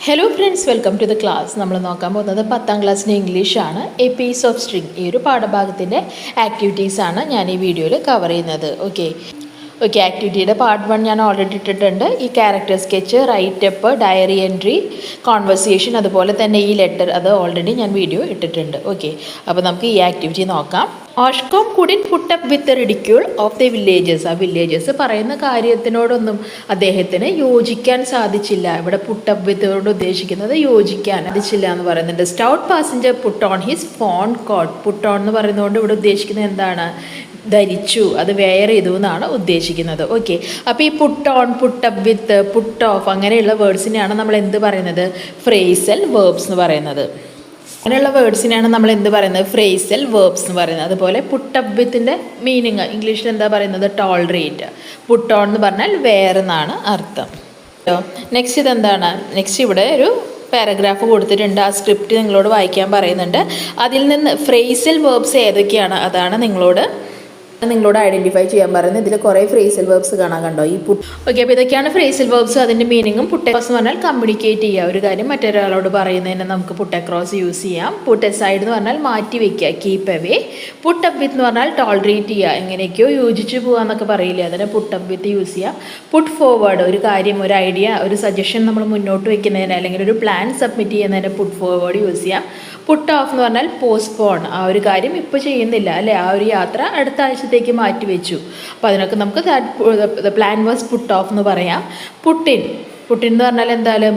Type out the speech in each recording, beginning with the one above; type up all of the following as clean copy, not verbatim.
Hello friends, welcome to the class. നമ്മൾ നോക്കാൻ പോകുന്നത് 10ാം ക്ലാസ്സിൻ്റെ ഇംഗ്ലീഷാണ്. A piece of string. ഈ ഒരു പാഠഭാഗത്തിൻ്റെ ആക്ടിവിറ്റീസാണ് ഞാൻ ഈ വീഡിയോയിൽ കവർ ചെയ്യുന്നത്. ഓക്കെ, ആക്ടിവിറ്റിയുടെ പാർട്ട് 1 ഞാൻ ഓൾറെഡി ഇട്ടിട്ടുണ്ട്. ഈ character sketch, writeup, diary entry, conversation, അതുപോലെ തന്നെ ഈ ലെറ്റർ, അത് ഓൾറെഡി ഞാൻ വീഡിയോ ഇട്ടിട്ടുണ്ട്. ഓക്കെ, അപ്പോൾ നമുക്ക് ഈ ആക്ടിവിറ്റി നോക്കാം. ഓഷ്കോം couldn't put up with ridicule of the villages. ആ വില്ലേജസ് പറയുന്ന കാര്യത്തിനോടൊന്നും അദ്ദേഹത്തിന് യോജിക്കാൻ സാധിച്ചില്ല. ഇവിടെ പുട്ട് അപ്പ് വിത്ത് കൊണ്ട് ഉദ്ദേശിക്കുന്നത് യോജിക്കാൻ സാധിച്ചില്ല എന്ന് പറയുന്നുണ്ട്. Stout passenger put on his fur coat. Put on എന്ന് പറയുന്നതുകൊണ്ട് ഇവിടെ ഉദ്ദേശിക്കുന്നത് എന്താണ്? ധരിച്ചു, അത് വെയർ ചെയ്തു എന്നാണ് ഉദ്ദേശിക്കുന്നത്. ഓക്കെ, അപ്പോൾ ഈ put on, puttu up with, put off അങ്ങനെയുള്ള വേർഡ്സിനെയാണ് നമ്മൾ എന്ത് പറയുന്നത്? ഫ്രേസൽ വേർബ്സ് എന്ന് പറയുന്നത്. അങ്ങനെയുള്ള വേർഡ്സിനാണ് നമ്മൾ എന്ത് പറയുന്നത്? ഫ്രേസൽ വേർബ്സ് എന്ന് പറയുന്നത്. അതുപോലെ പുട്ട് അപ്പ് വിത്തിൻ്റെ മീനിങ് ഇംഗ്ലീഷിൽ എന്താ പറയുന്നത്? ടോളറേറ്റ്. പുട്ട് ഓൺ എന്ന് പറഞ്ഞാൽ വെയർ എന്നാണ് അർത്ഥം. നെക്സ്റ്റ് ഇതെന്താണ്? നെക്സ്റ്റ് ഇവിടെ ഒരു പാരഗ്രാഫ് കൊടുത്തിട്ടുണ്ട്. ആ സ്ക്രിപ്റ്റ് നിങ്ങളോട് വായിക്കാൻ പറയുന്നുണ്ട്. അതിൽ നിന്ന് ഫ്രേസൽ വേർബ്സ് ഏതൊക്കെയാണ് അതാണ് നിങ്ങളോട് ഐഡൻറ്റിഫൈ ചെയ്യാൻ പറയുന്നത്. ഇതിൽ കുറേ ഫ്രേസൽ വേർബ്സ് കാണാൻ കണ്ടോ? ഈ പുട്ട്. ഓക്കെ, അപ്പോൾ ഇതൊക്കെയാണ് ഫ്രേസൽ വേർബ്സ്. അതിൻ്റെ മീനിങ്ങും പുട്ട് അക്രോസ് എന്ന് പറഞ്ഞാൽ കമ്മ്യൂണിക്കേറ്റ് ചെയ്യുക. ഒരു കാര്യം മറ്റൊരാളോട് പറയുന്നതിന് നമുക്ക് പുട്ട് അക്രോസ് യൂസ് ചെയ്യാം. പുട്ട് എസൈഡ് എന്ന് പറഞ്ഞാൽ മാറ്റി വയ്ക്കുക, കീപ്പ് അവേ. പുട്ട് അപ്പ് വിത്ത് എന്ന് പറഞ്ഞാൽ ടോളറേറ്റ് ചെയ്യുക, എങ്ങനെയൊക്കെയോ യോജിച്ച് പോകാമെന്നൊക്കെ പറയില്ലേ, അതിനെ പുട്ട് അപ്പ് വിത്ത് യൂസ് ചെയ്യാം. പുട്ട് ഫോർവേഡ്, ഒരു കാര്യം, ഒരു ഐഡിയ, ഒരു സജഷൻ നമ്മൾ മുന്നോട്ട് വയ്ക്കുന്നതിന് അല്ലെങ്കിൽ ഒരു പ്ലാൻ സബ്മിറ്റ് ചെയ്യുന്നതിന് പുട്ട് ഫോർവേഡ് യൂസ് ചെയ്യാം. പുട്ട് ഓഫ് എന്ന് പറഞ്ഞാൽ പോസ്റ്റ്പോൺ, ആ ഒരു കാര്യം ഇപ്പോൾ ചെയ്യുന്നില്ല അല്ലേ, ആ ഒരു യാത്ര അടുത്ത ആഴ്ചത്തേക്ക് മാറ്റി വെച്ചു. അപ്പോൾ അതിനൊക്കെ നമുക്ക് the plan was put off എന്ന് പറയാം. പുട്ടിൻ എന്ന് പറഞ്ഞാൽ എന്തായാലും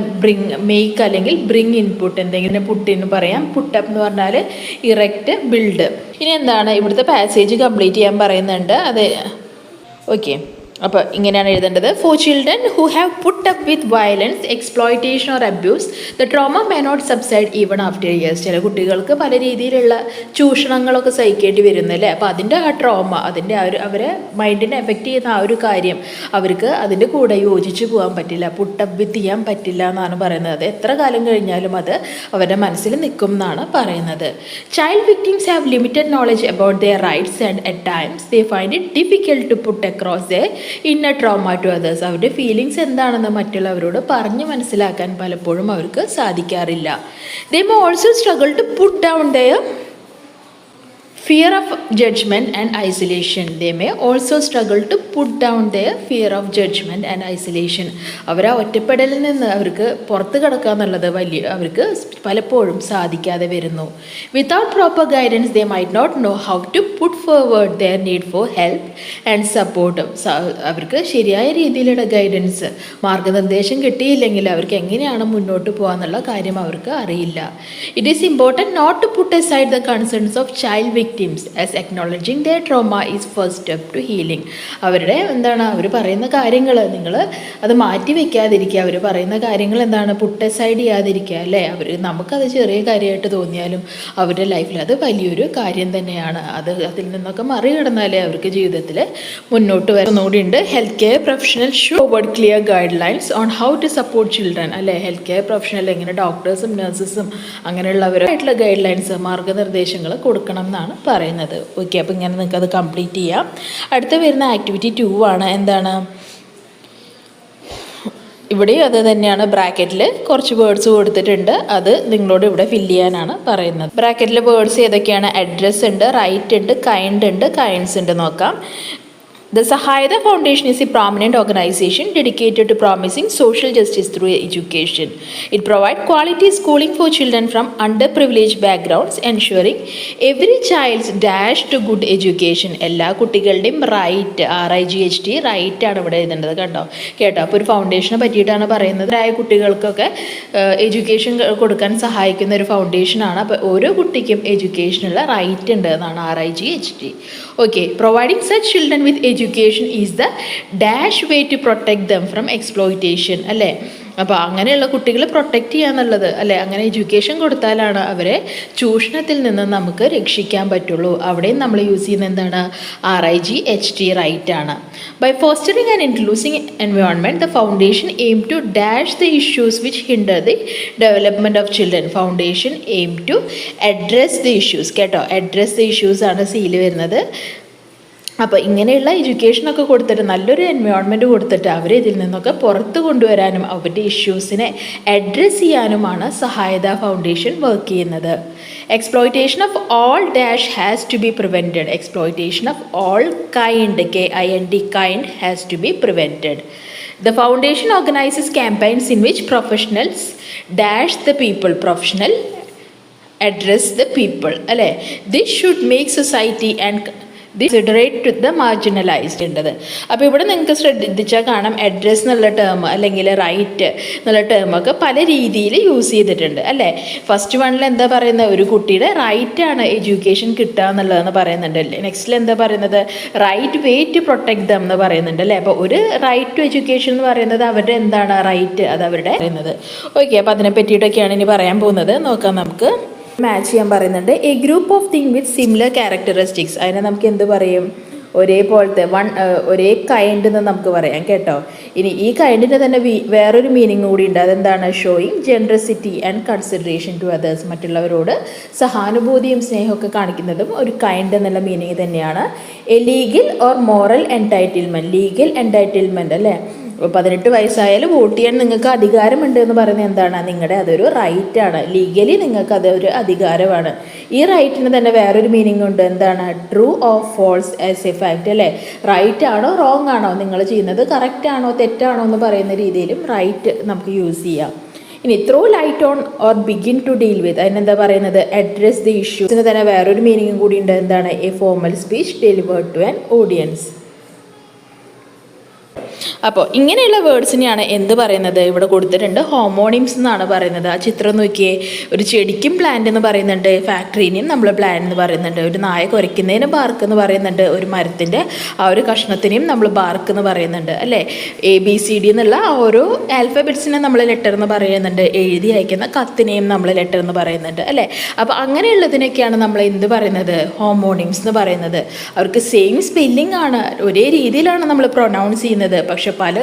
മേക്ക് അല്ലെങ്കിൽ ബ്രിങ് ഇൻപുട്ട്, എന്തെങ്കിലും പുട്ടിൻ പറയാം. പുട്ടപ്പ് എന്ന് പറഞ്ഞാൽ ഇറക്റ്റ്, ബിൽഡ്. ഇനി എന്താണ് ഇവിടുത്തെ പാസേജ് കംപ്ലീറ്റ് ചെയ്യാൻ പറയുന്നുണ്ട്. അത് ഓക്കെ, അപ്പോൾ ഇങ്ങനെയാണ് എഴുതേണ്ടത്. For children who have put up with violence, exploitation or abuse, the trauma may not subside even after years. ചില കുട്ടികൾക്ക് പല രീതിയിലുള്ള ചൂഷണങ്ങളൊക്കെ സഹിക്കേണ്ടി വരുന്നല്ലേ. അപ്പോൾ അതിൻ്റെ ആ ട്രോമ, അതിൻ്റെ ആ ഒരു അവരെ മൈൻഡിനെ എഫക്റ്റ് ചെയ്യുന്ന ആ ഒരു കാര്യം അവർക്ക് അതിൻ്റെ കൂടെ യോജിച്ച് പോകാൻ പറ്റില്ല, പുട്ട് അപ്പ് വിത്ത് ചെയ്യാൻ പറ്റില്ല എന്നാണ് പറയുന്നത്. അത് എത്ര കാലം കഴിഞ്ഞാലും അത് അവരുടെ മനസ്സിൽ നിൽക്കും എന്നാണ് പറയുന്നത്. Child victims have limited knowledge about their rights and at times they find it difficult to put across their inner trauma to others. അവരുടെ ഫീലിങ്സ് എന്താണെന്ന് മറ്റുള്ളവരോട് പറഞ്ഞ് മനസ്സിലാക്കാൻ പലപ്പോഴും അവർക്ക് സാധിക്കാറില്ല. They may also struggle to put down their fear of judgment and isolation. They may also struggle to put down their fear of judgment and isolation. അവർ ആ ഒറ്റപ്പെടലിൽ നിന്ന് അവർക്ക് പുറത്ത് കിടക്കുക എന്നുള്ളത് അവർക്ക് പലപ്പോഴും സാധിക്കാതെ വരുന്നു. Without proper guidance they might not know how to put forward their need for help and support. അവർക്ക് ശരിയായ രീതിയിലുള്ള ഗൈഡൻസ്, മാർഗനിർദ്ദേശം കിട്ടിയില്ലെങ്കിൽ അവർക്ക് എങ്ങനെയാണ് മുന്നോട്ട് പോകാന്നുള്ള കാര്യം അവർക്ക് അറിയില്ല. It is important not to put aside the concerns of child victims as acknowledging their trauma is first step to healing. അവരുടെ എന്താണ് അവർ പറയുന്ന കാര്യങ്ങൾ നിങ്ങൾ അത് മാറ്റി വയ്ക്കാതിരിക്കുക. അവർ പറയുന്ന കാര്യങ്ങൾ എന്താണ്? പുട്ട് അസൈഡ് ചെയ്യാതിരിക്കുക അല്ലേ. നമുക്കത് ചെറിയ കാര്യമായിട്ട് തോന്നിയാലും അവരുടെ ലൈഫിൽ അത് വലിയൊരു കാര്യം തന്നെയാണ്. അതിൽ നിന്നൊക്കെ മറികടന്നാലേ അവർക്ക് ജീവിതത്തിൽ മുന്നോട്ട് വരുന്നൂടിയുണ്ട്. Health care professional should forward clear guidelines on how to support children അല്ലേ. ഹെൽത്ത് കെയർ പ്രൊഫഷണൽ എങ്ങനെ ഡോക്ടേഴ്സും നഴ്സസും അങ്ങനെയുള്ളവരായിട്ടുള്ള ഗൈഡ് ലൈൻസ്, മാർഗ്ഗനിർദ്ദേശങ്ങൾ കൊടുക്കണം എന്നാണ് പറയുന്നത്. ഓക്കെ, അപ്പോൾ ഇങ്ങനെ നിങ്ങൾക്ക് അത് കംപ്ലീറ്റ് ചെയ്യാം. അടുത്ത വരുന്ന ആക്ടിവിറ്റി 2 ആണ്. എന്താണ്? ഇവിടെയും അത് തന്നെയാണ്. ബ്രാക്കറ്റിൽ കുറച്ച് വേർഡ്സ് കൊടുത്തിട്ടുണ്ട്, അത് നിങ്ങളോട് ഇവിടെ ഫില്ല് ചെയ്യാനാണ് പറയുന്നത്. ബ്രാക്കറ്റിൽ വേർഡ്സ് ഏതൊക്കെയാണ്? അഡ്രസ് ഉണ്ട്, റൈറ്റ് ഉണ്ട്, കൈൻഡ് ഉണ്ട്, കൈൻഡ്സ് ഉണ്ട്. നോക്കാം. The Sahayata Foundation is a prominent organization dedicated to promoting social justice through education. It provides quality schooling for children from underprivileged backgrounds, ensuring every child's dash to good education. എല്ലാ കുട്ടികളുടെയും right, RIGHT right ആണ് ഇവിടെ എഴുതേണ്ടത്. കേട്ടോ. അപ്പോൾ ഒരു ഫൗണ്ടേഷനെ പറ്റിയിട്ടാണ് പറയുന്നത്. ആയ കുട്ടികൾക്കൊക്കെ എഡ്യൂക്കേഷൻ കൊടുക്കാൻ സഹായിക്കുന്ന ഒരു ഫൗണ്ടേഷനാണ്. അപ്പോൾ ഓരോ കുട്ടിക്കും എഡ്യൂക്കേഷനുള്ള റൈറ്റ് ഉണ്ട് എന്നാണ് RIGHT. Okay, providing such children with education is the dash way to protect them from exploitation അല്ലേ. അപ്പോൾ അങ്ങനെയുള്ള കുട്ടികളെ പ്രൊട്ടക്റ്റ് ചെയ്യാന്നുള്ളത് അല്ലേ, അങ്ങനെ എഡ്യൂക്കേഷൻ കൊടുത്താലാണ് അവരെ ചൂഷണത്തിൽ നിന്ന് നമുക്ക് രക്ഷിക്കാൻ പറ്റുള്ളൂ. അവിടെയും നമ്മൾ യൂസ് ചെയ്യുന്ന എന്താണ്? RIGHT റൈറ്റ് ആണ്. By fostering and inclusive environment the foundation aim to dash the issues which hinder the development of children. Foundation aim to address the issues. കേട്ടോ, അഡ്രസ് ദ ഇഷ്യൂസ് ആണ് സീല് വരുന്നത്. അപ്പോൾ ഇങ്ങനെയുള്ള എഡ്യൂക്കേഷനൊക്കെ കൊടുത്തിട്ട് നല്ലൊരു എൻവയോൺമെൻറ്റ് കൊടുത്തിട്ട് അവരെ ഇതിൽ നിന്നൊക്കെ പുറത്ത് കൊണ്ടുവരാനും അവരുടെ ഇഷ്യൂസിനെ അഡ്രസ്സ് ചെയ്യാനുമാണ് സഹായത ഫൗണ്ടേഷൻ വർക്ക് ചെയ്യുന്നത്. Exploitation of all dash has to be prevented. Exploitation of all kind KIND kind has to be prevented. The foundation organizes campaigns in which professionals dash the people. Professional address the people. അല്ലേ? This should make society and considerate to the marginalized ഉണ്ടത്. അപ്പോൾ ഇവിടെ നിങ്ങൾക്ക് ശ്രദ്ധിച്ചാൽ കാണാം address എന്നുള്ള term അല്ലെങ്കിൽ right എന്നുള്ള ടേമൊക്കെ പല രീതിയിൽ യൂസ് ചെയ്തിട്ടുണ്ട് അല്ലേ. ഫസ്റ്റ് വണ്ണിൽ എന്താ പറയുന്നത്, ഒരു കുട്ടിയുടെ റൈറ്റാണ് എഡ്യൂക്കേഷൻ കിട്ടുക എന്നുള്ളതെന്ന് പറയുന്നുണ്ട് അല്ലേ. നെക്സ്റ്റിൽ എന്താ പറയുന്നത്, right way to protect them എന്ന് പറയുന്നുണ്ട് അല്ലേ. അപ്പോൾ ഒരു റൈറ്റ് ടു എഡ്യൂക്കേഷൻ എന്ന് പറയുന്നത് അവരുടെ എന്താണ് റൈറ്റ്, അത് അവരുടെ പറയുന്നത്. ഓക്കെ, അപ്പോൾ അതിനെ പറ്റിയിട്ടൊക്കെയാണ് ഇനി പറയാൻ പോകുന്നത്. നോക്കാം, നമുക്ക് മാച്ച് ചെയ്യാൻ പറയുന്നുണ്ട്. A group of thing with similar characteristics. അതിനെ നമുക്ക് എന്ത് പറയും, ഒരേപോലത്തെ ഒരേ കൈൻഡ് എന്ന് നമുക്ക് പറയാം കേട്ടോ. ഇനി ഈ കൈൻഡിന് തന്നെ വേറൊരു മീനിങ് കൂടി ഉണ്ട്. അതെന്താണ്, showing generosity and consideration to others. മറ്റുള്ളവരോട് സഹാനുഭൂതിയും സ്നേഹമൊക്കെ കാണിക്കുന്നതും ഒരു കൈൻഡ് എന്നുള്ള മീനിങ് തന്നെയാണ്. A legal or moral entitlement. Legal entitlement അല്ലേ. 18 വയസ്സായാലും വോട്ട് ചെയ്യാൻ നിങ്ങൾക്ക് അധികാരമുണ്ട് എന്ന് പറയുന്നത് എന്താണ്, നിങ്ങളുടെ അതൊരു റൈറ്റാണ്. ലീഗലി നിങ്ങൾക്ക് അതൊരു അധികാരമാണ്. ഈ റൈറ്റിന് തന്നെ വേറൊരു മീനിങ് ഉണ്ട്. എന്താണ്, true or false as a fact അല്ലേ. റൈറ്റ് ആണോ റോങ് ആണോ, നിങ്ങൾ ചെയ്യുന്നത് കറക്റ്റ് ആണോ തെറ്റാണോ എന്ന് പറയുന്ന രീതിയിലും റൈറ്റ് നമുക്ക് യൂസ് ചെയ്യാം. ഇനി throw light on or begin to deal with, അതിനെന്താ പറയുന്നത്, അഡ്രസ് ദി ഇഷ്യൂ. ഇതിന് തന്നെ വേറൊരു മീനിങ്ങും കൂടി ഉണ്ട്. എന്താണ്, a formal speech delivered to an audience. അപ്പോൾ ഇങ്ങനെയുള്ള വേർഡ്സിനെയാണ് എന്ത് പറയുന്നത്, ഇവിടെ കൊടുത്തിട്ടുണ്ട് ഹോമോണിംസ് എന്നാണ് പറയുന്നത്. ആ ചിത്രം നോക്കിയേ, ഒരു ചെടിക്കും പ്ലാന്റ് എന്ന് പറയുന്നുണ്ട്, ഫാക്ടറിനെയും നമ്മൾ പ്ലാൻ എന്ന് പറയുന്നുണ്ട്, ഒരു നായ കുരയ്ക്കുന്നതിന് ബാർക്ക് എന്ന് പറയുന്നുണ്ട്, ഒരു മരത്തിൻ്റെ ആ ഒരു കഷ്ണത്തിനെയും നമ്മൾ ബാർക്ക് എന്ന് പറയുന്നുണ്ട് അല്ലേ. ABCD എന്നുള്ള ആ ഓരോ ആൽഫബറ്റ്സിനെ നമ്മൾ ലെറ്റർ എന്ന് പറയുന്നുണ്ട്, എഴുതി അയക്കുന്ന കത്തിനെയും നമ്മൾ ലെറ്റർ എന്ന് പറയുന്നുണ്ട് അല്ലേ. അപ്പോൾ അങ്ങനെയുള്ളതിനൊക്കെയാണ് നമ്മൾ എന്ത് പറയുന്നത്, ഹോമോണിംസ് എന്ന് പറയുന്നത്. അവർക്ക് സെയിം സ്പെല്ലിംഗ് ആണ്, ഒരേ രീതിയിലാണ് നമ്മൾ പ്രൊനൗൺസ് ചെയ്യുന്നത്, പക്ഷെ പല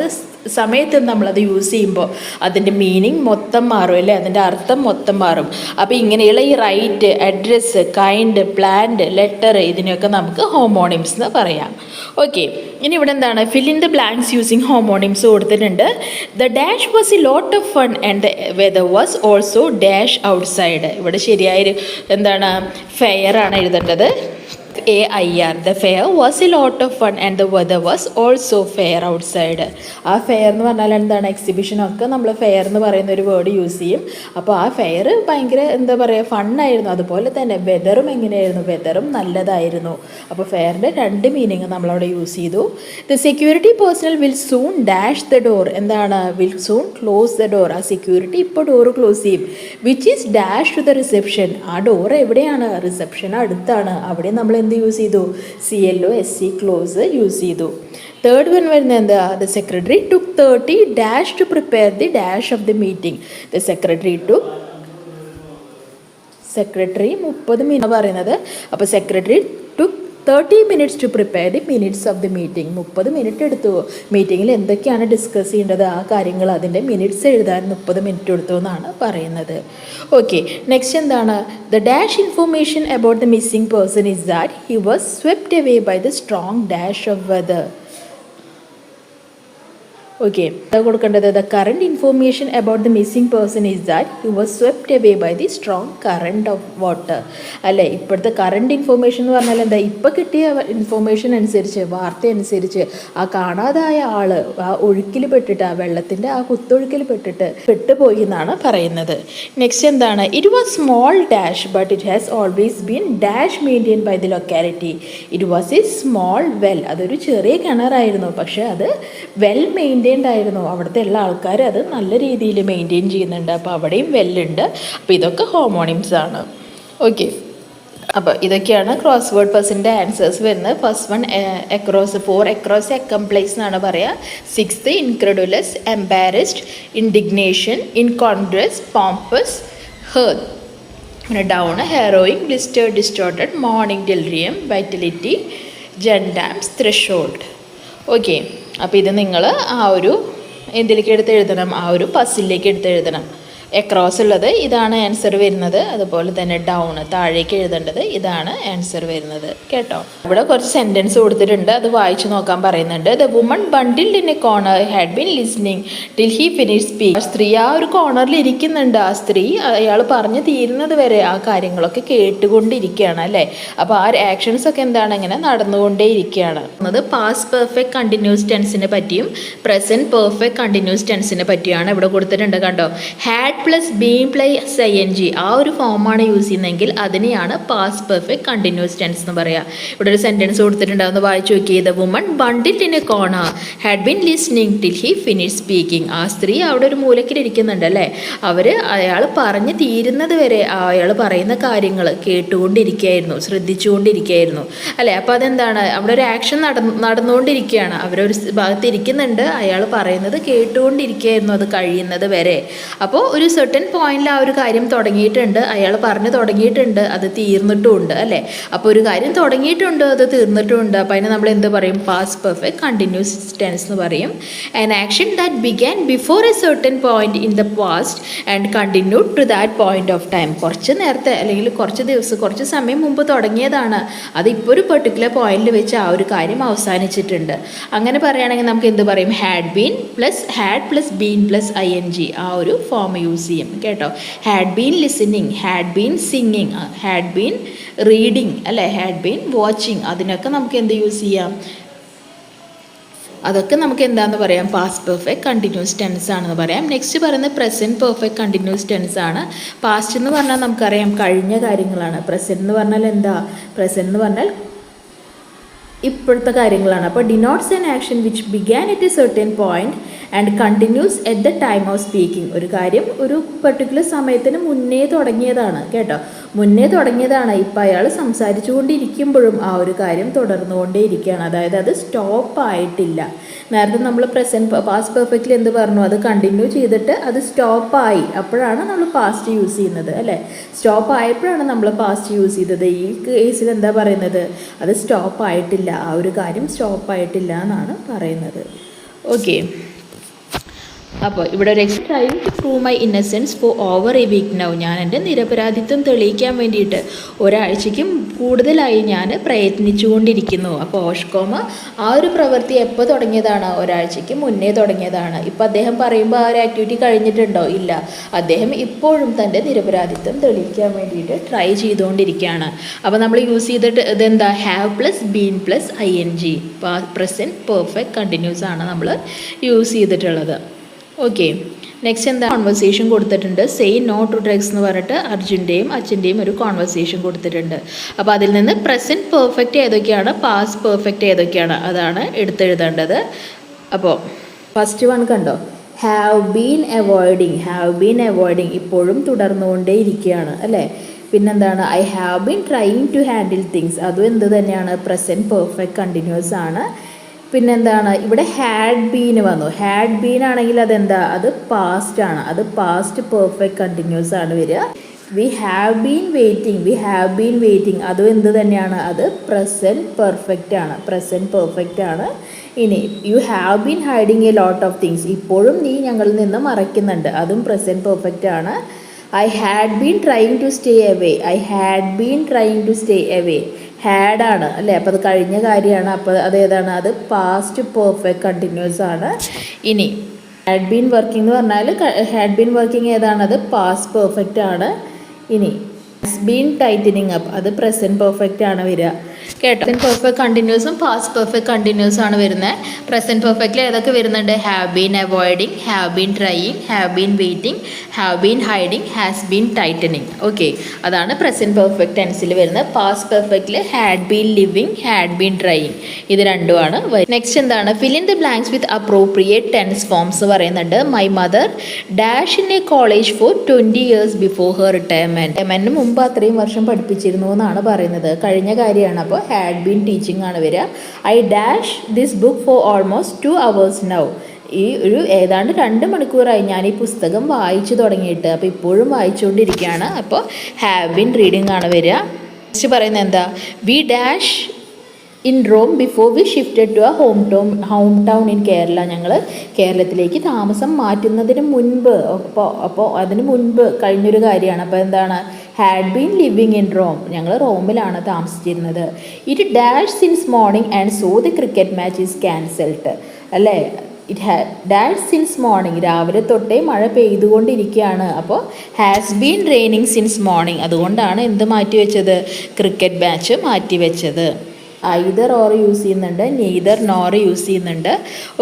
സമയത്തും നമ്മളത് യൂസ് ചെയ്യുമ്പോൾ അതിൻ്റെ മീനിങ് മൊത്തം മാറും അല്ലേ, അതിൻ്റെ അർത്ഥം മൊത്തം മാറും. അപ്പോൾ ഇങ്ങനെയുള്ള ഈ right, address, kind, plant, letter, ഇതിനെയൊക്കെ നമുക്ക് ഹോമോണിംസ് എന്ന് പറയാം. ഓക്കെ, ഇനി ഇവിടെ എന്താണ്, fill in the blanks using homonyms കൊടുത്തിട്ടുണ്ട്. The dash was a lot of fun and the weather was also dash outside. ഇവിടെ ശരിയായൊരു എന്താണ്, ഫെയർ ആണ് എഴുതേണ്ടത്. AIR. The fair was a lot of fun and the weather was also fair outside. ആ fair എന്ന് പറഞ്ഞാൽ എന്താണ്, എക്സിബിഷനൊക്കെ നമ്മൾ ഫെയർ എന്ന് പറയുന്ന ഒരു വേർഡ് യൂസ് ചെയ്യും. അപ്പോൾ ആ ഫെയർ ഭയങ്കര എന്താ പറയുക, ഫണ്ണായിരുന്നു. അതുപോലെ തന്നെ വെതറും എങ്ങനെയായിരുന്നു, വെതറും നല്ലതായിരുന്നു. അപ്പോൾ ഫെയറിൻ്റെ രണ്ട് മീനിങ് നമ്മളവിടെ യൂസ് ചെയ്തു. The security personnel will soon dash the door. എന്താണ്, will soon close the door. ആ സെക്യൂരിറ്റി ഇപ്പോൾ ഡോർ ക്ലോസ് ചെയ്യും. Which is dash to the reception. ആ ഡോർ എവിടെയാണ്, റിസപ്ഷൻ അടുത്താണ്. അവിടെ നമ്മൾ എന്ത് യൂസ് ചെയ്തു, CLOSE ക്ലോസ് യൂസ് ചെയ്തു. തേർഡ് വൺ വരുന്നത് എന്താ, the secretary took 30 dash to prepare the dash of the meeting. The secretary 30 minute പറയുന്നത്. അപ്പോൾ secretary took 30 minutes to prepare the minutes of the meeting. 30 minute എടുത്തു. മീറ്റിങ്ങിൽ എന്തൊക്കെയാണ് discuss ചെയ്യേണ്ടത് ആ കാര്യങ്ങൾ അതിൻ്റെ മിനിറ്റ്സ് എഴുതാൻ 30 മിനിറ്റ് എടുത്തു എന്നാണ് പറയുന്നത്. ഓക്കെ, നെക്സ്റ്റ് എന്താണ്, the dash information about the missing person is that he was swept away by the strong dash of weather. Okay, എന്താ കൊടുക്കേണ്ടത്, the current information about the missing person is that he was swept away by the strong current of water അല്ലേ. ഇപ്പോഴത്തെ current information എന്ന് പറഞ്ഞാൽ എന്താ, ഇപ്പോൾ കിട്ടിയ information അനുസരിച്ച്, വാർത്ത അനുസരിച്ച് ആ കാണാതായ ആൾ ആ ഒഴുക്കിൽ പെട്ടിട്ട്, ആ വെള്ളത്തിൻ്റെ ആ കുത്തൊഴുക്കിൽ പെട്ടുപോയി എന്നാണ് പറയുന്നത്. നെക്സ്റ്റ് എന്താണ്, it was small dash but it has always been dash maintain by the locality. It was a small well. അതൊരു ചെറിയ കിണറായിരുന്നു, പക്ഷേ അത് വെൽ മെയിൻറ്റെയിൻ ആയിരുന്നു. അവിടുത്തെ എല്ലാ ആൾക്കാരും അത് നല്ല രീതിയിൽ മെയിൻറ്റെയിൻ ചെയ്യുന്നുണ്ട്. അപ്പോൾ അവിടെയും വെല്ലുണ്ട്. അപ്പോൾ ഇതൊക്കെ ഹോമോണിംസ് ആണ്. ഓക്കെ, അപ്പോൾ ഇതൊക്കെയാണ് ക്രോസ് വേർഡ് പേഴ്സൻ്റെ ആൻസേഴ്സ് വരുന്നത്. First one across, 4 across accomplice എന്നാണ് പറയുക. 6th incredulous, embarrassed, indignation, incongruous, pompous, heard. പിന്നെ down, heroine, blistered, distorted, mourning, delirium, vitality, gendarmes, threshold. Okay, അപ്പോൾ ഇത് നിങ്ങൾ ആ ഒരു എന്തിലേക്ക് എടുത്ത് എഴുതണം, ആ ഒരു പസിലേക്ക് എടുത്ത് എഴുതണം. എക്രോസ് ഉള്ളത് ഇതാണ് ആൻസർ വരുന്നത്. അതുപോലെ തന്നെ ഡൗൺ താഴേക്ക് എഴുതേണ്ടത് ഇതാണ് ആൻസർ വരുന്നത് കേട്ടോ. ഇവിടെ കുറച്ച് സെൻറ്റൻസ് കൊടുത്തിട്ടുണ്ട്, അത് വായിച്ചു നോക്കാൻ പറയുന്നുണ്ട്. The woman bundled in A corner had been listening till he finish speak. സ്ത്രീ ആ ഒരു കോർണറിൽ ഇരിക്കുന്നുണ്ട്. ആ സ്ത്രീ അയാൾ പറഞ്ഞു തീരുന്നത് വരെ ആ കാര്യങ്ങളൊക്കെ കേട്ടുകൊണ്ടിരിക്കുകയാണ് അല്ലേ. അപ്പോൾ ആ ആക്ഷൻസ് ഒക്കെ എന്താണ്, ഇങ്ങനെ നടന്നുകൊണ്ടേ ഇരിക്കുകയാണ്. അത് പാസ്റ്റ് പെർഫെക്റ്റ് കണ്ടിന്യൂസ് ടെൻസിനെ പറ്റിയും പ്രസന്റ് പെർഫെക്റ്റ് കണ്ടിന്യൂസ് ടെൻസിനെ പറ്റിയാണ് ഇവിടെ കൊടുത്തിട്ടുണ്ട് കണ്ടോ. Had plus been plus ING ആ ഒരു ഫോമാണ് യൂസ് ചെയ്യുന്നതെങ്കിൽ അതിനെയാണ് പാസ്റ്റ് പെർഫെക്റ്റ് കണ്ടിന്യൂസ് ടെൻസ് എന്ന് പറയുക. ഇവിടെ ഒരു സെൻറ്റൻസ് കൊടുത്തിട്ടുണ്ട്, ഒന്ന് വായിച്ചു നോക്കിയത്. The woman bundled in A corner had been listening till he finish speaking. ആ സ്ത്രീ അവിടെ ഒരു മൂലക്കിലിരിക്കുന്നുണ്ട് അല്ലേ. അയാൾ പറഞ്ഞു തീരുന്നത് വരെ അയാൾ പറയുന്ന കാര്യങ്ങൾ കേട്ടുകൊണ്ടിരിക്കുകയായിരുന്നു, ശ്രദ്ധിച്ചുകൊണ്ടിരിക്കുകയായിരുന്നു അല്ലേ. അപ്പോൾ അതെന്താണ്, അവിടെ ഒരു ആക്ഷൻ നടന്നുകൊണ്ടിരിക്കുകയാണ്. അവരൊരു ഭാഗത്ത് ഇരിക്കുന്നുണ്ട്, അയാൾ പറയുന്നത് കേട്ടുകൊണ്ടിരിക്കുകയായിരുന്നു അത് കഴിയുന്നത് വരെ. അപ്പോൾ ഒരു സെർട്ടൻ പോയിന്റിൽ ആ ഒരു കാര്യം തുടങ്ങിയിട്ടുണ്ട്, അയാൾ പറഞ്ഞു തുടങ്ങിയിട്ടുണ്ട്, അത് തീർന്നിട്ടുമുണ്ട് അല്ലേ. അപ്പോൾ ഒരു കാര്യം തുടങ്ങിയിട്ടുണ്ട്, അത് തീർന്നിട്ടുമുണ്ട്. അപ്പോൾ അതിന് നമ്മൾ എന്ത് പറയും, പാസ്റ്റ് പെർഫെക്റ്റ് കണ്ടിന്യൂസ് ടെൻസ് എന്ന് പറയും. An action that began before a certain point in the past and continued to that point of time. കുറച്ച് നേരത്തെ അല്ലെങ്കിൽ കുറച്ച് ദിവസം കുറച്ച് സമയം മുമ്പ് തുടങ്ങിയതാണ്, അത് ഇപ്പോൾ ഒരു പെർട്ടിക്കുലർ പോയിന്റിൽ വെച്ച് ആ ഒരു കാര്യം അവസാനിച്ചിട്ടുണ്ട്. അങ്ങനെ പറയുകയാണെങ്കിൽ നമുക്ക് എന്ത് പറയും, had plus been plus ING ആ ഒരു ഫോം യൂസ് ചെയ്യും കേട്ടോ. Had been listening, had been singing, had been reading അല്ലേ, ഹാഡ് ബീൻ വാച്ചിങ്, അതിനൊക്കെ നമുക്ക് എന്ത് യൂസ് ചെയ്യാം, അതൊക്കെ നമുക്ക് എന്താണെന്ന് പറയാം, പാസ്റ്റ് പെർഫെക്റ്റ് കണ്ടിന്യൂസ് ടെൻസ് ആണെന്ന് പറയാം. നെക്സ്റ്റ് പറയുന്നത് പ്രസൻറ്റ് പെർഫെക്റ്റ് കണ്ടിന്യൂസ് ടെൻസ് ആണ്. പാസ്റ്റ് എന്ന് പറഞ്ഞാൽ നമുക്കറിയാം കഴിഞ്ഞ കാര്യങ്ങളാണ്. പ്രസൻറ്റ് എന്ന് പറഞ്ഞാൽ എന്താ, പ്രസൻറ്റ് എന്ന് പറഞ്ഞാൽ ഇപ്പോഴത്തെ കാര്യങ്ങളാണ്. അപ്പോൾ denotes an action which began at A certain point and continuous at the time of speaking. ഒരു കാര്യം ഒരു പെർട്ടിക്കുലർ സമയത്തിന് മുന്നേ തുടങ്ങിയതാണ് കേട്ടോ, മുന്നേ തുടങ്ങിയതാണ്. ഇപ്പം അയാൾ സംസാരിച്ചു കൊണ്ടിരിക്കുമ്പോഴും ആ ഒരു കാര്യം തുടർന്നുകൊണ്ടേ ഇരിക്കുകയാണ്, അതായത് അത് സ്റ്റോപ്പ് ആയിട്ടില്ല. നേരത്തെ നമ്മൾ പാസ്റ്റ് പെർഫെക്റ്റ്ലി എന്ത് പറഞ്ഞു, അത് കണ്ടിന്യൂ ചെയ്തിട്ട് അത് സ്റ്റോപ്പായി, അപ്പോഴാണ് നമ്മൾ പാസ്റ്റ് യൂസ് ചെയ്യുന്നത് അല്ലേ. സ്റ്റോപ്പ് ആയപ്പോഴാണ് നമ്മൾ പാസ്റ്റ് യൂസ് ചെയ്തത്. ഈ കേസിൽ എന്താ പറയുന്നത്, അത് സ്റ്റോപ്പ് ആയിട്ടില്ല, ആ ഒരു കാര്യം സ്റ്റോപ്പ് ആയിട്ടില്ല എന്നാണ് പറയുന്നത്. ഓക്കെ, അപ്പോൾ ഇവിടെ ഒരു trying to prove my innocence for over a week now. ഞാൻ എൻ്റെ നിരപരാധിത്വം തെളിയിക്കാൻ വേണ്ടിയിട്ട് ഒരാഴ്ചയ്ക്കും കൂടുതലായി ഞാൻ പ്രയത്നിച്ചുകൊണ്ടിരിക്കുന്നു. അപ്പോൾ ഓഷ്കോമ ആ ഒരു പ്രവൃത്തി എപ്പോൾ തുടങ്ങിയതാണ്, ഒരാഴ്ചയ്ക്ക് മുന്നേ തുടങ്ങിയതാണ്. ഇപ്പോൾ അദ്ദേഹം പറയുമ്പോൾ ആ ഒരു ആക്ടിവിറ്റി കഴിഞ്ഞിട്ടുണ്ടോ, ഇല്ല. അദ്ദേഹം ഇപ്പോഴും തൻ്റെ നിരപരാധിത്വം തെളിയിക്കാൻ വേണ്ടിയിട്ട് ട്രൈ ചെയ്തുകൊണ്ടിരിക്കുകയാണ്. അപ്പോൾ നമ്മൾ യൂസ് ചെയ്തിട്ട് ഇതെന്താ, have plus been plus ING present perfect continuous ആണ് നമ്മൾ യൂസ് ചെയ്തിട്ടുള്ളത്. ഓക്കെ, നെക്സ്റ്റ് എന്താ, കോൺവെർസേഷൻ കൊടുത്തിട്ടുണ്ട്. സെയ് നോ ടു ഡ്രഗ്സ് എന്ന് പറഞ്ഞിട്ട് അർജുൻ്റെയും അച്ഛൻ്റെയും ഒരു കോൺവെർസേഷൻ കൊടുത്തിട്ടുണ്ട്. അപ്പോൾ അതിൽ നിന്ന് പ്രസൻറ്റ് പെർഫെക്റ്റ് ഏതൊക്കെയാണ്, പാസ്റ്റ് പെർഫെക്റ്റ് ഏതൊക്കെയാണ്, അതാണ് എടുത്തെഴുതേണ്ടത്. അപ്പോൾ ഫസ്റ്റ് വൺ കണ്ടോ, ഹാവ് ബീൻ അവോയ്ഡിങ് ഇപ്പോഴും തുടർന്നുകൊണ്ടേ ഇരിക്കുകയാണ് അല്ലേ. പിന്നെന്താണ്, I have been trying to handle things, അതും എന്ത് തന്നെയാണ്, പ്രസൻറ്റ് പെർഫെക്റ്റ് കണ്ടിന്യൂസ് ആണ്. പിന്നെന്താണ്, ഇവിടെ ഹാഡ് ബീൻ വന്നു. ഹാഡ് ബീൻ ആണെങ്കിൽ അതെന്താ, അത് പാസ്റ്റ് ആണ്, അത് പാസ്റ്റ് പെർഫെക്റ്റ് കണ്ടിന്യൂസ് ആണ് വരിക. വി ഹാവ് ബീൻ വെയിറ്റിംഗ് അതും എന്ത് തന്നെയാണ്, അത് പ്രസൻറ്റ് പെർഫെക്റ്റ് ആണ്. ഇനി you have been hiding a lot of things, ഇപ്പോഴും നീ ഞങ്ങളിൽ നിന്ന് മറയ്ക്കുന്നുണ്ട്, അതും പ്രസൻറ്റ് പെർഫെക്റ്റ് ആണ്. I had been trying to stay away had ആണ് അല്ലേ, അപ്പോൾ അത് കഴിഞ്ഞ കാര്യമാണ്. അപ്പോൾ അതേതാണ്, അത് പാസ്റ്റ് പെർഫെക്റ്റ് കണ്ടിന്യൂസ് ആണ്. ഇനി ഹാഡ് ബീൻ വർക്കിംഗ് എന്ന് പറഞ്ഞാൽ ഹാഡ് ബീൻ വർക്കിംഗ് ഏതാണ്, അത് പാസ്റ്റ് പെർഫെക്റ്റ് ആണ്. ഇനി ഹാസ് ബീൻ ടൈറ്റനിങ് അപ്പ്, അത് പ്രസൻറ്റ് പെർഫെക്റ്റ് ആണ് വരിക കേട്ടോ. പെർഫെക്റ്റ് കണ്ടിന്യൂസും പാസ്റ്റ് പെർഫെക്റ്റ് കണ്ടിന്യൂസ് ആണ് വരുന്നത്. പ്രസൻറ്റ് പെർഫെക്റ്റിൽ ഏതൊക്കെ വരുന്നുണ്ട്, have been avoiding, have been trying, have been waiting, have been hiding, has been tightening. Okay, അതാണ് പ്രസൻറ്റ് പെർഫെക്റ്റ് ടെൻസിൽ വരുന്നത്. പാസ്റ്റ് പെർഫെക്റ്റിൽ had been living, had been trying, ഇത് രണ്ടുമാണ്. നെക്സ്റ്റ് എന്താണ്, fill in the blanks with appropriate tense forms പറയുന്നുണ്ട്. My mother dash in A college four 20 years before her retirement മുമ്പ് അത്രയും വർഷം പഠിപ്പിച്ചിരുന്നു എന്നാണ് പറയുന്നത്, കഴിഞ്ഞ കാര്യമാണ്. അപ്പോൾ ഹാഡ് ബീൻ ടീച്ചിങ് ആണ് വരിക. I dash this book for almost 2 hours now, ഈ ഒരു ഏതാണ്ട് 2 മണിക്കൂറായി ഞാൻ ഈ പുസ്തകം വായിച്ചു തുടങ്ങിയിട്ട്, അപ്പോൾ ഇപ്പോഴും വായിച്ചുകൊണ്ടിരിക്കുകയാണ്. അപ്പോൾ ഹാവ് ബീൻ റീഡിങ് ആണ് വരിക. നെക്സ്റ്റ് പറയുന്നത് എന്താ, we dash in Rome before we shifted to home town in Kerala. ഞങ്ങൾ കേരളത്തിലേക്ക് താമസം മാറ്റുന്നതിന് മുൻപ്, അപ്പോൾ അതിന് മുൻപ് കഴിഞ്ഞൊരു കാര്യമാണ്. അപ്പോൾ എന്താണ്? Had been living in Rome. ഞങ്ങൾ റോമിലാണ് താമസിച്ചിരുന്നത്. It dash since morning and so the cricket match is cancelled. അല്ലേ? ഡാഷ് സിൻസ് മോർണിംഗ്, രാവിലെ തൊട്ടേ മഴ പെയ്തുകൊണ്ടിരിക്കുകയാണ്. അപ്പോൾ has been raining since morning, അതുകൊണ്ടാണ് എന്ത് മാറ്റിവെച്ചത്? ക്രിക്കറ്റ് മാച്ച് മാറ്റിവെച്ചത്. ഐദർ ഓർ യൂസ് ചെയ്യുന്നുണ്ട്, നെയ്തർ നോർ യൂസ് ചെയ്യുന്നുണ്ട്.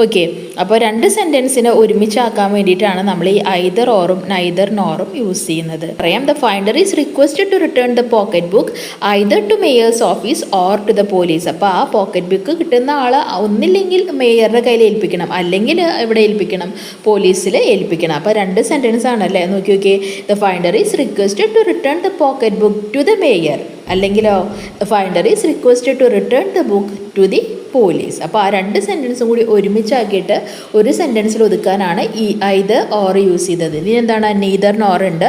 ഓക്കെ, അപ്പോൾ രണ്ട് സെൻറ്റൻസിനെ ഒരുമിച്ചാക്കാൻ വേണ്ടിയിട്ടാണ് നമ്മൾ ഈ ഐദർ ഓറും നൈദർ നോറും യൂസ് ചെയ്യുന്നത്. പറയാം, the finder is requested to return the pocket book either to mayor's office or to the police. അപ്പോൾ ആ പോക്കറ്റ് ബുക്ക് കിട്ടുന്ന ആൾ ഒന്നില്ലെങ്കിൽ മേയറുടെ കയ്യിൽ ഏൽപ്പിക്കണം, അല്ലെങ്കിൽ എവിടെ ഏൽപ്പിക്കണം? പോലീസിൽ ഏൽപ്പിക്കണം. അപ്പോൾ രണ്ട് സെൻറ്റൻസ് ആണല്ലേ, നോക്കി നോക്കിയേ. The finder is requested to return the pocket book to the mayor, അല്ലെങ്കിലോ the finder is requested to return the book to the police. അപ്പോൾ ആ രണ്ട് സെൻറ്റൻസും കൂടി ഒരുമിച്ചാക്കിയിട്ട് ഒരു സെൻറ്റൻസിൽ ഒതുക്കാനാണ് ഈ ഐദർ ഓർ യൂസ് ചെയ്തത്. ഇനി എന്താണ്? നെയ്തർ നോർ ഉണ്ട്.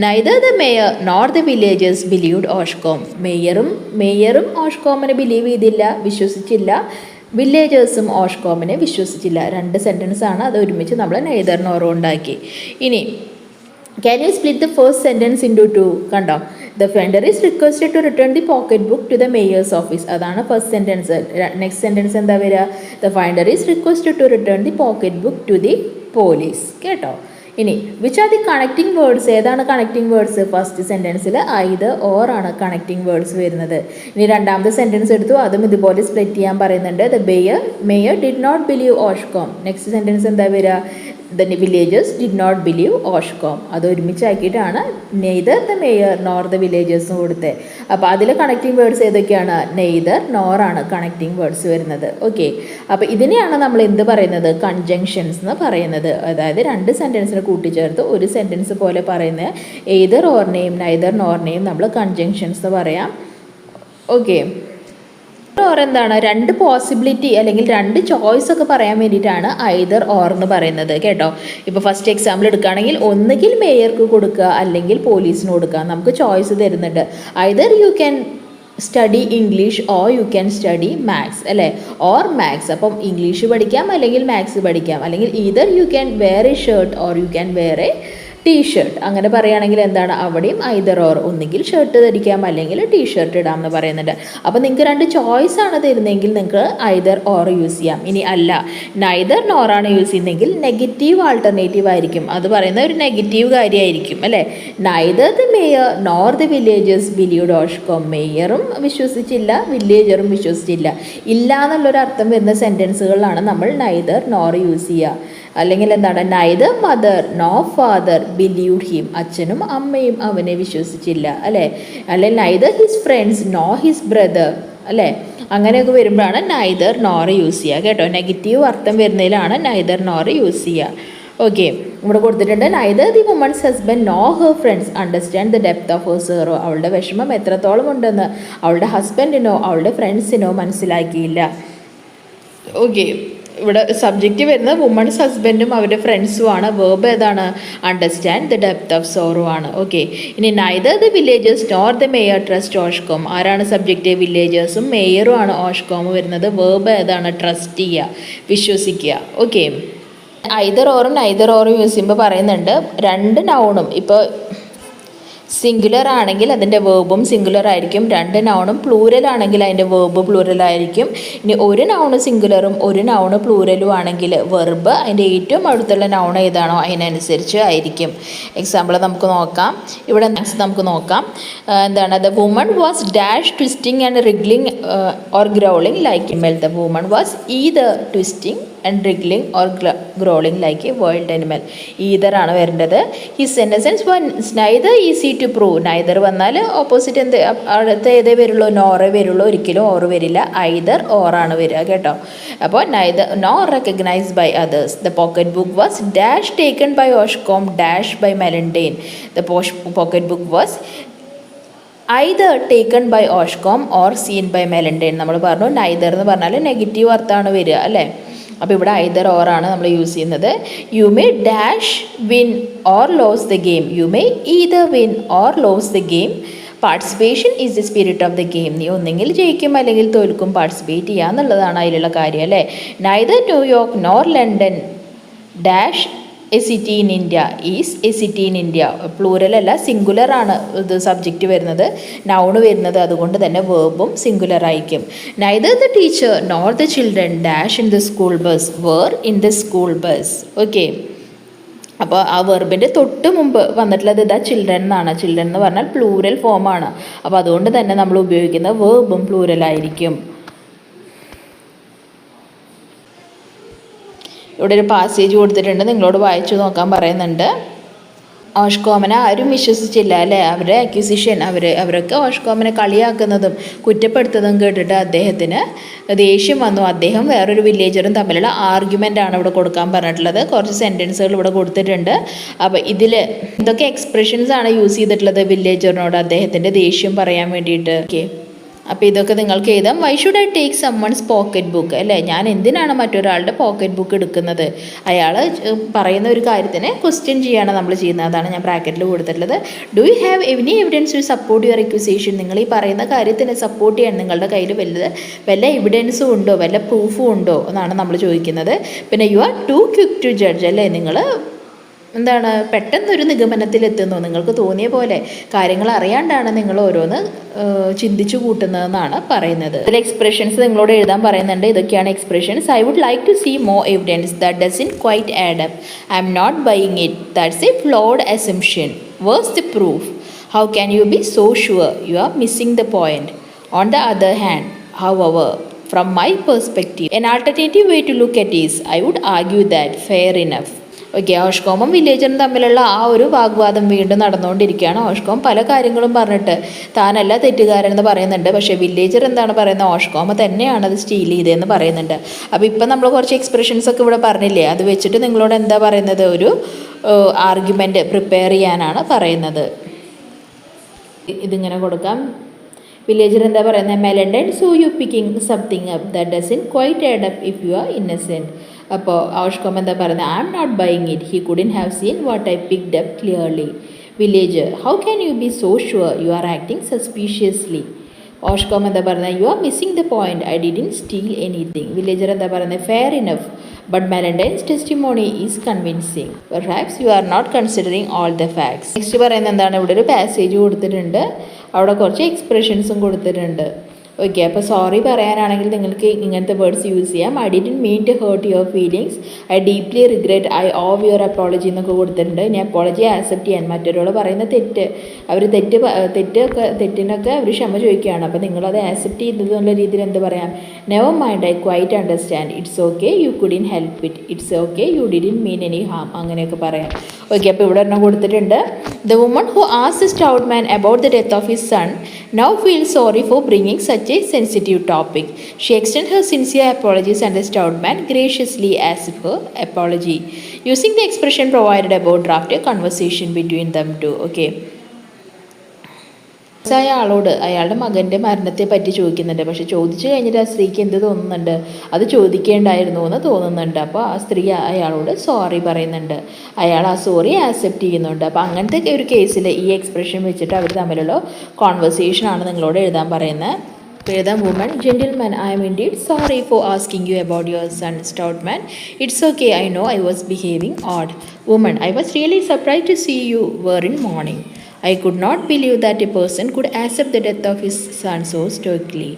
Neither the mayor nor the villagers believed Hauchecorne. മേയറും ഓഷ്കോമിനെ ബിലീവ് ചെയ്തില്ല, വിശ്വസിച്ചില്ല. വില്ലേജേഴ്സും ഓഷ്കോമിനെ വിശ്വസിച്ചില്ല. രണ്ട് സെൻറ്റൻസാണ്, അത് ഒരുമിച്ച് നമ്മൾ നെയ്തർ നോറും ഉണ്ടാക്കി. ഇനി can you split the first sentence into two? കണ്ടോ? The finder is requested to return the pocket book to the mayor's office. അതാണ് ഫസ്റ്റ് സെൻറ്റൻസ്. നെക്സ്റ്റ് സെൻറ്റൻസ് എന്താ വരിക? The finder is requested to return the pocket book to the police. കേട്ടോ? ഇനി which are the connecting words? ഏതാണ് connecting words? First സെൻറ്റൻസിൽ either or ആണ് connecting words വരുന്നത്. ഇനി രണ്ടാമത്തെ സെൻറ്റൻസ് എടുത്തു, അതും ഇതുപോലെ സ്പ്ലിറ്റ് ചെയ്യാൻ പറയുന്നുണ്ട്. The mayor did not believe Hauchecorne. Next sentence എന്താ വരിക? The villagers did not believe Hauchecorne. അത് ഒരുമിച്ചാക്കിയിട്ടാണ് neither the mayor nor the villagers കൊടുത്തത്. അപ്പോൾ അതിൽ കണക്റ്റിംഗ് വേർഡ്സ് ഏതൊക്കെയാണ്? നെയ്തർ നോർ ആണ് കണക്റ്റിംഗ് വേർഡ്സ് വരുന്നത്. ഓക്കെ, അപ്പോൾ ഇതിനെയാണ് നമ്മൾ എന്ത് പറയുന്നത്? കൺജങ്ഷൻസ് എന്ന് പറയുന്നത്. അതായത് രണ്ട് സെൻറ്റൻസിനെ കൂട്ടിച്ചേർത്ത് ഒരു സെൻറ്റൻസ് പോലെ പറയുന്ന എയ്തർ ഓറിനെയും നൈദർ നോറിനെയും നമ്മൾ കൺജങ്ഷൻസ് എന്ന് പറയാം. ഓക്കെ, ഓർ എന്താണ്? രണ്ട് പോസിബിലിറ്റി അല്ലെങ്കിൽ രണ്ട് ചോയ്സ് ഒക്കെ പറയാൻ വേണ്ടിയിട്ടാണ് ഐദർ ഓർ എന്ന് പറയുന്നത്. കേട്ടോ? ഇപ്പോൾ ഫസ്റ്റ് എക്സാമ്പിൾ എടുക്കുകയാണെങ്കിൽ ഒന്നുകിൽ മേയർക്ക് കൊടുക്കുക അല്ലെങ്കിൽ പോലീസിന് കൊടുക്കുക. നമുക്ക് ചോയ്സ് തരുന്നുണ്ട്. Either you can study English or you can study maths, അല്ലേ? Or maths. അപ്പം ഇംഗ്ലീഷ് പഠിക്കാം അല്ലെങ്കിൽ മാത്സ് പഠിക്കാം. അല്ലെങ്കിൽ either you can wear a shirt or you can wear a T-shirt. അങ്ങനെ പറയുകയാണെങ്കിൽ എന്താണ്? അവിടെയും ഐദർ ഓർ, ഒന്നുകിൽ ഷർട്ട് ധരിക്കാം അല്ലെങ്കിൽ ടീഷർട്ട് ഇടാം എന്ന് പറയുന്നുണ്ട്. അപ്പോൾ നിങ്ങൾക്ക് രണ്ട് ചോയ്സ് ആണ് തരുന്നതെങ്കിൽ നിങ്ങൾക്ക് ഐദർ ഓർ യൂസ് ചെയ്യാം. ഇനി അല്ല, നൈദർ നോറാണ് യൂസ് ചെയ്യുന്നതെങ്കിൽ നെഗറ്റീവ് ആൾട്ടർനേറ്റീവ് ആയിരിക്കും. അത് പറയുന്ന ഒരു നെഗറ്റീവ് കാര്യമായിരിക്കും, അല്ലേ? Neither the mayor nor the villagers believed Hauchecorne. മേയറും വിശ്വസിച്ചില്ല, വില്ലേജറും വിശ്വസിച്ചില്ല. ഇല്ല എന്നുള്ളൊരു അർത്ഥം വരുന്ന സെൻറ്റൻസുകളിലാണ് നമ്മൾ നൈദർ നോർ യൂസ് ചെയ്യുക. അല്ലെങ്കിൽ എന്താണ്? Neither mother no father believed him. അച്ഛനും അമ്മയും അവനെ വിശ്വസിച്ചില്ല, അല്ലേ? അല്ലെങ്കിൽ neither his friends no his brother, അല്ലേ? അങ്ങനെയൊക്കെ വരുമ്പോഴാണ് നൈദർ നോർ യൂസ് ചെയ്യുക. കേട്ടോ? നെഗറ്റീവ് അർത്ഥം വരുന്നതിലാണ് നൈദർ നോർ യൂസ് ചെയ്യുക. ഓക്കെ, ഇവിടെ കൊടുത്തിട്ടുണ്ട് neither the woman's husband nor her friends understand the depth of her sorrow. അവളുടെ വിഷമം എത്രത്തോളം ഉണ്ടെന്ന് അവളുടെ ഹസ്ബൻഡിനോ അവളുടെ ഫ്രണ്ട്സിനോ മനസ്സിലാക്കിയില്ല. ഓക്കെ, ഇവിടെ സബ്ജക്റ്റ് വരുന്നത് വുമൺസ് ഹസ്ബൻഡും അവരുടെ ഫ്രണ്ട്സും ആണ്. വേർബ് ഏതാണ്? Understand the depth of sorrow ആണ്. ഓക്കെ, ഇനി neither the villagers nor the mayor trust Hauchecorne. ആരാണ് സബ്ജക്റ്റ്? വില്ലേജേഴ്സും മേയറും ആണ് ഓഷ്കോം വരുന്നത്. വേർബ് ഏതാണ്? ട്രസ്റ്റ് ചെയ്യുക, വിശ്വസിക്കുക. ഓക്കെ, ഐദർ ഓറും നൈദർ ഓറും യൂസ് ചെയ്യുമ്പോൾ പറയുന്നുണ്ട് രണ്ട് നൗണും ഇപ്പോൾ സിംഗുലർ ആണെങ്കിൽ അതിൻ്റെ വേർബും സിംഗുലർ ആയിരിക്കും. രണ്ട് നൗണും പ്ലൂരൽ ആണെങ്കിൽ അതിൻ്റെ വേർബ് പ്ലൂരൽ ആയിരിക്കും. ഇനി ഒരു നൗണ് സിംഗുലറും ഒരു നൗണ് പ്ലൂരലും ആണെങ്കിൽ വെർബ് അതിൻ്റെ ഏറ്റവും അടുത്തുള്ള നൗൺ ഏതാണോ അതിനനുസരിച്ച് ആയിരിക്കും. എക്സാമ്പിൾ നമുക്ക് നോക്കാം. ഇവിടെ നമുക്ക് നോക്കാം. എന്താണ്? The woman was dash twisting and wriggling or growling like a മെൽ. The woman was either twisting and wriggling or growling like a wild animal. Either ആണ് വരേണ്ടത്. His sentence was neither easy to prove. Neither വന്നാൽ opposite എന്ത് അടുത്ത ഏതേ വരുള്ളൂ? നോറേ വരുള്ളൂ, ഒരിക്കലും ഓർ വരില്ല. ഐദർ ഓറാണ് വരിക. കേട്ടോ? അപ്പോൾ neither nor recognized by others. The pocket book was dash taken by Hauchecorne dash by Malandain. The pocket book was either taken by Hauchecorne or seen by Malandain. നമ്മൾ പറഞ്ഞു നൈദർ എന്ന് പറഞ്ഞാൽ negative അർത്ഥമാണ് വരിക, അല്ലേ? അപ്പോൾ ഇവിടെ ഐദർ ഓർ ആണ് നമ്മൾ യൂസ് ചെയ്യുന്നത്. You may dash win or lose the game. You may either win or lose the game participation is the spirit of the game. നീ ഒന്നെങ്കിൽ ജയിക്കും അല്ലെങ്കിൽ തോൽക്കും, പാർട്ടിസിപ്പേറ്റ് ചെയ്യുക എന്നുള്ളതാണ് അതിലുള്ള കാര്യം അല്ലേ. Neither New York nor London dash a city in India is a city in India. Plural അല്ല, സിംഗുലർ ആണ് ഇത് സബ്ജക്റ്റ് വരുന്നത്, നൗണ് വരുന്നത്, അതുകൊണ്ട് തന്നെ വേർബും സിംഗുലർ ആയിരിക്കും. Neither the teacher nor the children dash in the school bus were in the school bus. Okay, അപ്പോൾ ആ വെർബിൻ്റെ തൊട്ട് മുമ്പ് വന്നിട്ടുള്ളത് ഇതാ ചിൽഡ്രൻ എന്നാണ്. ചിൽഡ്രൻ എന്ന് പറഞ്ഞാൽ പ്ലൂരൽ ഫോമാണ്. അപ്പോൾ അതുകൊണ്ട് തന്നെ നമ്മൾ ഉപയോഗിക്കുന്ന വേർബും പ്ലൂരലായിരിക്കും. ഇവിടെ ഒരു പാസേജ് കൊടുത്തിട്ടുണ്ട്, നിങ്ങളോട് വായിച്ചു നോക്കാൻ പറയുന്നുണ്ട്. ഓഷ്കോമനെ ആരും വിശ്വസിച്ചില്ല അല്ലേ. അവരുടെ അക്യൂസിഷൻ, അവരൊക്കെ ഓഷ്കോമനെ കളിയാക്കുന്നതും കുറ്റപ്പെടുത്തുന്നതും കേട്ടിട്ട് അദ്ദേഹത്തിന് ദേഷ്യം വന്നു. അദ്ദേഹം വേറൊരു വില്ലേജറും തമ്മിലുള്ള ആർഗ്യുമെൻ്റ് ആണ് ഇവിടെ കൊടുക്കാൻ പറഞ്ഞിട്ടുള്ളത്. കുറച്ച് സെൻറ്റൻസുകൾ ഇവിടെ കൊടുത്തിട്ടുണ്ട്. അപ്പോൾ ഇതിൽ എന്തൊക്കെ എക്സ്പ്രഷൻസ് ആണ് യൂസ് ചെയ്തിട്ടുള്ളത് വില്ലേജറിനോട് അദ്ദേഹത്തിൻ്റെ ദേഷ്യം പറയാൻ വേണ്ടിയിട്ട്. ഓക്കെ, അപ്പോൾ ഇതൊക്കെ നിങ്ങൾക്ക് എഴുതാം. Why should I take someone's pocket book അല്ലേ. ഞാൻ എന്തിനാണ് മറ്റൊരാളുടെ പോക്കറ്റ് ബുക്ക് എടുക്കുന്നത്? അയാൾ പറയുന്ന ഒരു കാര്യത്തിന് ക്വസ്റ്റ്യൻ ചെയ്യാണ് നമ്മൾ ചെയ്യുന്നത്. അതാണ് ഞാൻ ബ്രാക്കറ്റിൽ കൊടുത്തിട്ടുള്ളത്. Do you have any evidence to support your accusation? നിങ്ങൾ ഈ പറയുന്ന കാര്യത്തിന് സപ്പോർട്ട് ചെയ്യാൻ നിങ്ങളുടെ കയ്യിൽ വല്ല എവിഡൻസും ഉണ്ടോ, വല്ല പ്രൂഫും ഉണ്ടോ എന്നാണ് നമ്മൾ ചോദിക്കുന്നത്. പിന്നെ you are too quick to judge അല്ലേ. നിങ്ങൾ എന്താണ് പെട്ടെന്നൊരു നിഗമനത്തിലെത്തുന്നു, നിങ്ങൾക്ക് തോന്നിയ പോലെ കാര്യങ്ങൾ അറിയാണ്ടാണ് നിങ്ങൾ ഓരോന്ന് ചിന്തിച്ചു കൂട്ടുന്നതെന്നാണ് പറയുന്നത്. ഇതിൽ എക്സ്പ്രഷൻസ് നിങ്ങളോട് എഴുതാൻ പറയുന്നുണ്ട്. ഇതൊക്കെയാണ് expressions. I would like to see more evidence that doesn't quite add up. I'm not buying it. That's a flawed assumption. Where's the proof? How can you be so sure? You are missing the point. On the other hand, however, from my perspective, an alternative way to look at is, I would argue that, fair enough. Okay, ഓഷ്കോമും വില്ലേജറും തമ്മിലുള്ള ആ ഒരു വാഗ്വാദം വീണ്ടും നടന്നുകൊണ്ടിരിക്കുകയാണ്. ഓഷ്കോം പല കാര്യങ്ങളും പറഞ്ഞിട്ട് താനല്ല തെറ്റുകാരെന്ന് പറയുന്നുണ്ട്. പക്ഷേ വില്ലേജർ എന്താണ് പറയുന്നത്? ഓഷ്കോമ തന്നെയാണ് അത് സ്റ്റീൽ ചെയ്തതെന്ന് പറയുന്നുണ്ട്. അപ്പോൾ ഇപ്പം നമ്മൾ കുറച്ച് എക്സ്പ്രഷൻസ് ഒക്കെ ഇവിടെ പറഞ്ഞില്ലേ, അത് വെച്ചിട്ട് നിങ്ങളോട് എന്താ പറയുന്നത്? ഒരു ആർഗ്യുമെൻറ്റ് പ്രിപ്പയർ ചെയ്യാനാണ് പറയുന്നത്. ഇതിങ്ങനെ കൊടുക്കാം. വില്ലേജർ എന്താ പറയുന്നത്? Malandain so you picking something up that doesn't quite add up if you are innocent. അപ്പോൾ ഓഷ്കോം എന്താ പറയുന്നത്? I'm not buying it. He couldn't have seen what I picked up clearly. Villager, how can you be so sure? You are acting suspiciously. Hauchecorne എന്താ പറയുന്നത്? You are missing the point. I didn't steal anything. Villager എന്താ പറയുന്നത്? Fair enough, but Malandain's testimony is convincing. Perhaps you are not considering all the facts. Next പറയുന്നത് എന്താണ്? ഇവിടെ ഒരു passage കൊടുത്തിട്ടുണ്ട്, അവിടെ കുറച്ച് എക്സ്പ്രഷൻസും കൊടുത്തിട്ടുണ്ട്. ഓക്കെ, അപ്പോൾ സോറി പറയാനാണെങ്കിൽ നിങ്ങൾക്ക് ഇങ്ങനത്തെ വേർഡ്സ് യൂസ് ചെയ്യാം. I didn't mean to hurt your feelings. I deeply regret. I owe your apology എന്നൊക്കെ കൊടുത്തിട്ടുണ്ട്. ഇനി അപ്പോളജി ആക്സെപ്റ്റ് ചെയ്യാൻ, മറ്റൊരാൾ പറയുന്ന അവർ തെറ്റിനൊക്കെ അവർ ക്ഷമ ചോദിക്കുകയാണ്. അപ്പോൾ നിങ്ങളത് ആക്സെപ്റ്റ് ചെയ്യുന്നത് എന്നുള്ള രീതിയിൽ എന്ത് പറയാം? Never mind, I quite understand. It's okay, you couldn't help it. It's okay, you didn't mean any harm. അങ്ങനെയൊക്കെ പറയാം. ഓക്കെ, അപ്പോൾ ഇവിടെ ഒരെണ്ണം കൊടുത്തിട്ടുണ്ട്. The woman who asked the stout man about the death of his son now feels sorry for bringing such a sensitive topic. She extends her sincere apologies and the stout man graciously accepts her apology. Using the expression provided above, draft a conversation between them two. Okay. അയാളോട് അയാളുടെ മകൻ്റെ മരണത്തെ പറ്റി ചോദിക്കുന്നുണ്ട്. പക്ഷെ ചോദിച്ചു കഴിഞ്ഞിട്ട് ആ സ്ത്രീക്ക് എന്ത് തോന്നുന്നുണ്ട്? അത് ചോദിക്കേണ്ടായിരുന്നു എന്ന് തോന്നുന്നുണ്ട്. അപ്പോൾ ആ സ്ത്രീ അയാളോട് സോറി പറയുന്നുണ്ട്. അയാൾ ആ സോറി ആക്സെപ്റ്റ് ചെയ്യുന്നുണ്ട്. അപ്പോൾ അങ്ങനത്തെ ഒരു കേസിൽ ഈ എക്സ്പ്രഷൻ വെച്ചിട്ട് അവർ തമ്മിലുള്ള കോൺവെർസേഷനാണ് നിങ്ങളോട് എഴുതാൻ പറയുന്നത്. എഴുതാം. Woman, gentleman, I'm indeed sorry for asking you about your son. Stout man, it's okay, I know I was behaving odd. Woman, I was really surprised to see you were in mourning. I could not believe that a person could accept the death of his son so stoically.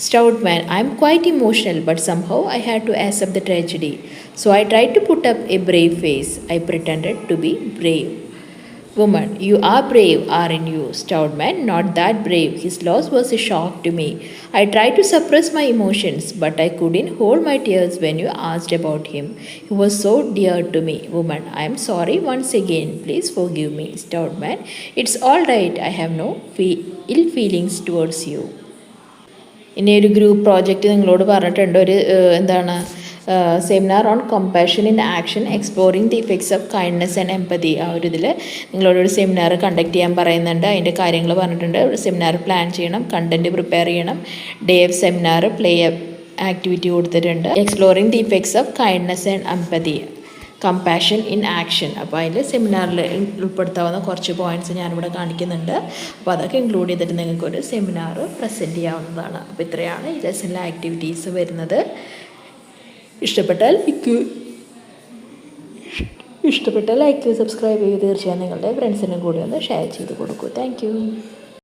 Stout man, I am quite emotional, but somehow I had to accept the tragedy. So I tried to put up a brave face. I pretended to be brave. Woman, you are brave, aren't you? Stout man, not that brave. His loss was a shock to me. I tried to suppress my emotions, but I couldn't hold my tears when you asked about him. He was so dear to me. Woman, I am sorry once again. Please forgive me. Stout man, it's all right. I have no ill feelings towards you. ഇനി ഒരു group project നിങ്ങളോട് പറഞ്ഞിട്ടുണ്ട്. ഒരു എന്താണ് seminar on compassion in action exploring the effects of kindness and empathy. ആ ഒരു ഇതിൽ നിങ്ങളോടൊരു സെമിനാർ കണ്ടക്ട് ചെയ്യാൻ പറയുന്നുണ്ട്. അതിൻ്റെ കാര്യങ്ങൾ പറഞ്ഞിട്ടുണ്ട്. ഒരു സെമിനാർ പ്ലാൻ ചെയ്യണം, കണ്ടൻറ്റ് പ്രിപ്പയർ ചെയ്യണം, day of seminar, play activity കൊടുത്തിട്ടുണ്ട്. Exploring the effects of kindness and empathy. Compassion in action. അപ്പോൾ അതിൽ സെമിനാറിൽ ഉൾപ്പെടുത്താവുന്ന കുറച്ച് പോയിൻറ്റ്സ് ഞാനിവിടെ കാണിക്കുന്നുണ്ട്. അപ്പോൾ അതൊക്കെ ഇൻക്ലൂഡ് ചെയ്തിട്ട് നിങ്ങൾക്കൊരു സെമിനാർ പ്രസൻറ്റ് ചെയ്യാവുന്നതാണ്. അപ്പോൾ ഇത്രയാണ് ഈ ലെസണിലെ ആക്ടിവിറ്റീസ് വരുന്നത്. ഇഷ്ടപ്പെട്ടാൽ ലൈക്ക് സബ്സ്ക്രൈബ് ചെയ്ത് തീർച്ചയായും നിങ്ങളുടെ ഫ്രണ്ട്സിനും കൂടി ഒന്ന് ഷെയർ ചെയ്ത് കൊടുക്കൂ. താങ്ക്